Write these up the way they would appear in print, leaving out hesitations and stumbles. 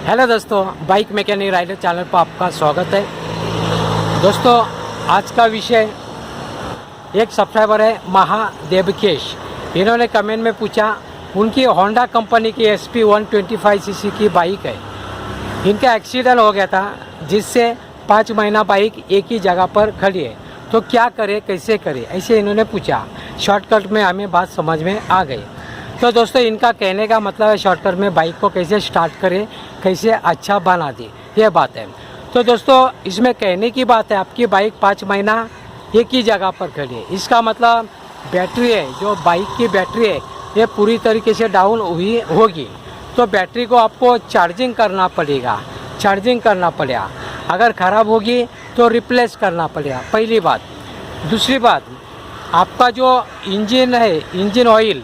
Hello दोस्तों, bike mechanic rider channel पर आपका स्वागत है। दोस्तों, आज का विषय एक सब्सक्राइबर है महादेवकेश। इन्होंने कमेंट में पूछा, उनकी होंडा कंपनी की SP 125 सीसी की बाइक है। इनका एक्सीडेंट हो गया था, जिससे 5 महीना बाइक एक ही जगह पर खड़ी है, तो क्या करे, कैसे करे, ऐसे इन्होंने पूछा। शॉर्टकट में हमें बात समझ में आ गई। तो दोस्तों, इनका कहने का मतलब है शॉर्टकट में बाइक को कैसे स्टार्ट करें, कैसे अच्छा बना दे, ये बात है। तो दोस्तों, इसमें कहने की बात है, आपकी बाइक 5 महीना एक ही जगह पर खड़ी है, इसका मतलब बैटरी है, जो बाइक की बैटरी है, ये पूरी तरीके से डाउन हुई होगी। तो बैटरी को आपको चार्जिंग करना पड़ेगा। अगर ख़राब होगी तो रिप्लेस करना पड़ेगा, पहली बात। दूसरी बात, आपका जो इंजन है, इंजन ऑयल,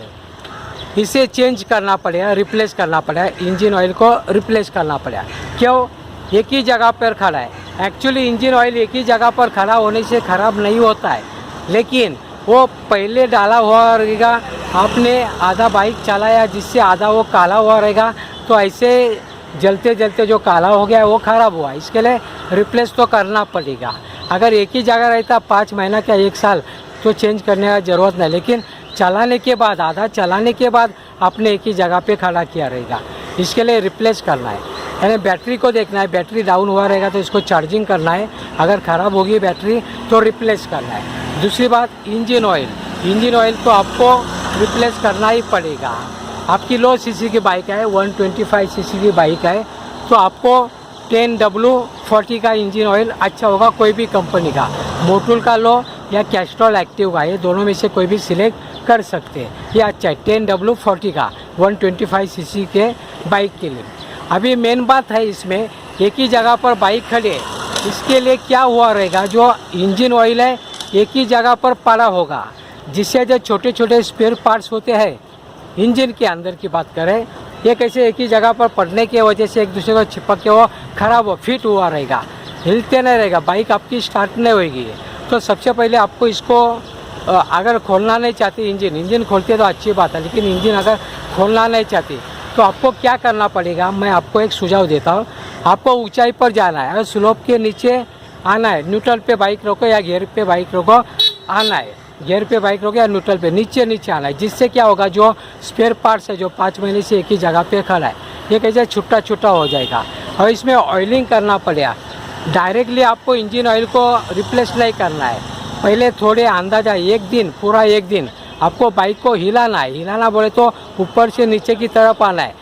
इसे चेंज करना पड़ेगा, रिप्लेस करना पड़ेगा। इंजन ऑयल को रिप्लेस करना पड़ेगा। क्यों? एक ही जगह पर खड़ा है। एक्चुअली इंजन ऑयल एक ही जगह पर खड़ा होने से ख़राब नहीं होता है, लेकिन वो पहले डाला हुआ रहेगा, आपने आधा बाइक चलाया जिससे आधा वो काला हुआ रहेगा, तो ऐसे जलते जलते जो काला हो गया है वो ख़राब हुआ। इसके लिए रिप्लेस तो करना पड़ेगा। अगर एक ही जगह रहता 5 महीना क्या 1 साल, तो चेंज करने का ज़रूरत नहीं, लेकिन चलाने के बाद, आधा चलाने के बाद आपने एक ही जगह पे खड़ा किया रहेगा, इसके लिए रिप्लेस करना है। यानी बैटरी को देखना है, बैटरी डाउन हुआ रहेगा तो इसको चार्जिंग करना है, अगर ख़राब होगी बैटरी तो रिप्लेस करना है। दूसरी बात, इंजन ऑयल तो आपको रिप्लेस करना ही पड़ेगा। आपकी लो सीसी की बाइक है, 125 सीसी की बाइक है, तो आपको 10W40 का इंजन ऑयल अच्छा होगा, कोई भी कंपनी का, मोटूल का लो या कैस्ट्रॉल एक्टिव का, ये दोनों में से कोई भी सिलेक्ट कर सकते हैं। ये अच्छा है 10W40 का 125 सीसी के बाइक के लिए। अभी मेन बात है, इसमें एक ही जगह पर बाइक खड़ी है, इसके लिए क्या हुआ रहेगा, जो इंजन ऑयल है एक ही जगह पर पड़ा होगा, जिससे जो छोटे छोटे स्पेयर पार्ट्स होते हैं इंजन के अंदर की बात करें, ये कैसे एक ही जगह पर पड़ने की वजह से एक दूसरे को चिपक के वो खराब हो, फिट हुआ रहेगा, हिलते नहीं रहेगा, बाइक आपकी स्टार्ट नहीं होगी। तो सबसे पहले आपको इसको अगर खोलना नहीं चाहती, इंजन खोलते तो अच्छी बात है, लेकिन इंजन अगर खोलना नहीं चाहती तो आपको क्या करना पड़ेगा, मैं आपको एक सुझाव देता हूँ। आपको ऊंचाई पर जाना है, अगर स्लोप के नीचे आना है, न्यूट्रल पे बाइक रोको या गियर पे बाइक रोको, आना है, गियर पे बाइक रोको या न्यूट्रल पे नीचे आना है, जिससे क्या होगा, जो स्पेयर पार्ट्स है जो 5 महीने से एक ही जगह पे खड़ा है, ये कैसे छुट्टा हो जाएगा। और इसमें ऑयलिंग करना पड़ेगा। डायरेक्टली आपको इंजन ऑयल को रिप्लेस नहीं करना है, पहले थोड़े अंदाजा पूरा एक दिन आपको बाइक को हिलाना बोले तो ऊपर से नीचे की तरफ आना है,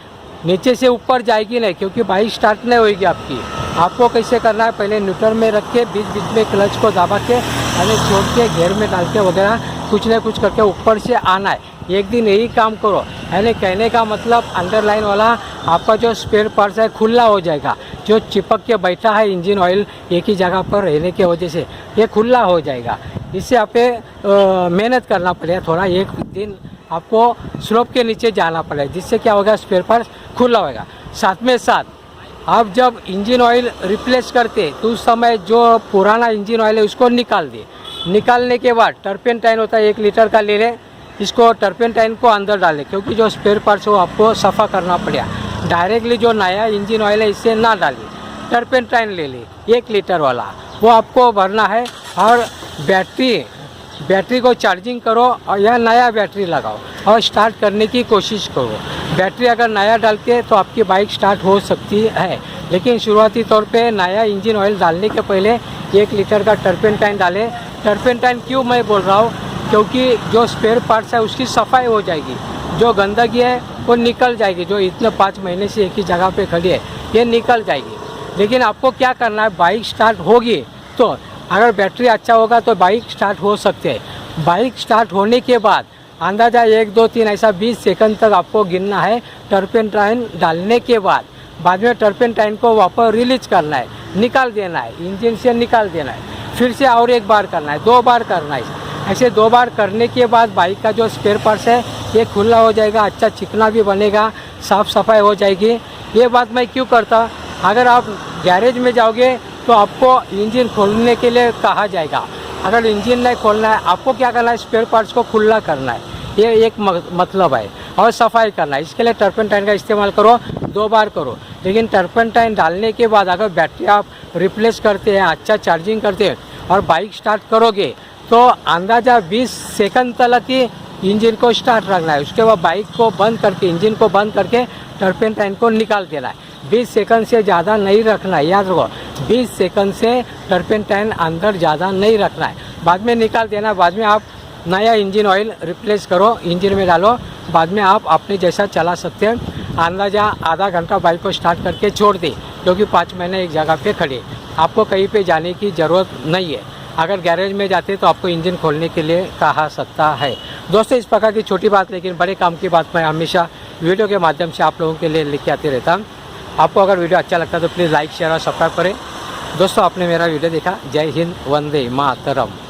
नीचे से ऊपर जाएगी नहीं, क्योंकि बाइक स्टार्ट नहीं होगी आपकी। आपको कैसे करना है, पहले न्यूट्रल में रख के बीच में क्लच को दबा के यानी छोड़ के गियर में डाल के वगैरह कुछ न कुछ करके ऊपर से आना है। एक दिन यही काम करो, यानी कहने का मतलब अंडरलाइन वाला आपका जो स्पेयर पार्ट्स है खुला हो जाएगा, जो चिपक के बैठा है इंजन ऑयल एक ही जगह पर रहने की वजह से ये खुला हो जाएगा। इससे आप मेहनत करना पड़ेगा, थोड़ा एक दिन आपको स्लोप के नीचे जाना पड़ेगा, जिससे क्या होगा, स्पेयर पार्ट्स खुला होगा। साथ में साथ आप जब इंजन ऑयल रिप्लेस करते तो उस समय जो पुराना इंजन ऑयल है उसको निकाल दे। निकालने के बाद टर्पेंटाइन होता है 1 लीटर का ले लें, इसको टर्पेंटाइन को अंदर डालें, क्योंकि जो स्पेयर पार्ट्स वो आपको सफ़ा करना पड़ेगा। डायरेक्टली जो नया इंजन ऑयल है इससे ना डालिए, टर्पेंटाइन ले लें 1 लीटर वाला, वो आपको भरना है। और बैटरी को चार्जिंग करो और यह नया बैटरी लगाओ और स्टार्ट करने की कोशिश करो। बैटरी अगर नया डालते तो आपकी बाइक स्टार्ट हो सकती है, लेकिन शुरुआती तौर पे नया इंजन ऑयल डालने के पहले 1 लीटर का टर्पेंटाइन डालें। टर्पेंटाइन क्यों मैं बोल रहा हूँ, क्योंकि जो स्पेयर पार्ट्स है उसकी सफाई हो जाएगी, जो गंदगी है वो निकल जाएगी, जो इतने 5 महीने से एक ही जगह पे खड़ी है ये निकल जाएगी। लेकिन आपको क्या करना है, बाइक स्टार्ट होगी तो अगर बैटरी अच्छा होगा तो बाइक स्टार्ट हो सकते हैं। बाइक स्टार्ट होने के बाद अंदाज़ा 1 2 3 ऐसा 20 सेकंड तक आपको गिनना है टर्पेंटाइन डालने के बाद में टर्पेंटाइन को वापस रिलीज करना है, निकाल देना है, इंजन से निकाल देना है, फिर से और 1 बार करना है, 2 बार करना है। ऐसे 2 बार करने के बाद बाइक का जो स्पेयर पार्ट्स है ये खुला हो जाएगा, अच्छा चिकना भी बनेगा, साफ़ सफाई हो जाएगी। ये बात मैं क्यों करता, अगर आप गैरेज में जाओगे तो आपको इंजन खोलने के लिए कहा जाएगा, अगर इंजन नहीं खोलना है आपको क्या करना है, स्पेयर पार्ट्स को खुला करना है, ये एक मतलब है, और सफाई करना है। इसके लिए टर्पेंटाइन का इस्तेमाल करो, 2 बार करो। लेकिन टर्पेंटाइन डालने के बाद अगर बैटरी आप रिप्लेस करते हैं, अच्छा चार्जिंग करते हैं और बाइक स्टार्ट करोगे तो अंदाज़ा 20 सेकंड तक ही इंजन को स्टार्ट रखना है। उसके बाद बाइक को बंद करके, इंजन को बंद करके टर्पेंटाइन को निकाल देना है। 20 सेकंड से ज़्यादा नहीं रखना है, याद रखो 20 सेकंड से टर्पेंटाइन अंदर ज़्यादा नहीं रखना है, बाद में निकाल देना। बाद में आप नया इंजन ऑयल रिप्लेस करो, इंजन में डालो, बाद में आप अपने जैसा चला सकते हैं। अंदाज़ा आधा घंटा बाइक को स्टार्ट करके छोड़ दें, क्योंकि 5 महीने एक जगह पे खड़े, आपको कहीं पे जाने की ज़रूरत नहीं है। अगर गैरेज में जाते तो आपको इंजन खोलने के लिए कहा सकता है। दोस्तों, इस प्रकार की छोटी बात लेकिन बड़े काम की बात मैं हमेशा वीडियो के माध्यम से आप लोगों के लिए लेके आते रहता हूँ। आपको अगर वीडियो अच्छा लगता है तो प्लीज़ लाइक, शेयर और सब्सक्राइब करें। दोस्तों, आपने मेरा वीडियो देखा। जय हिंद, वंदे मातरम।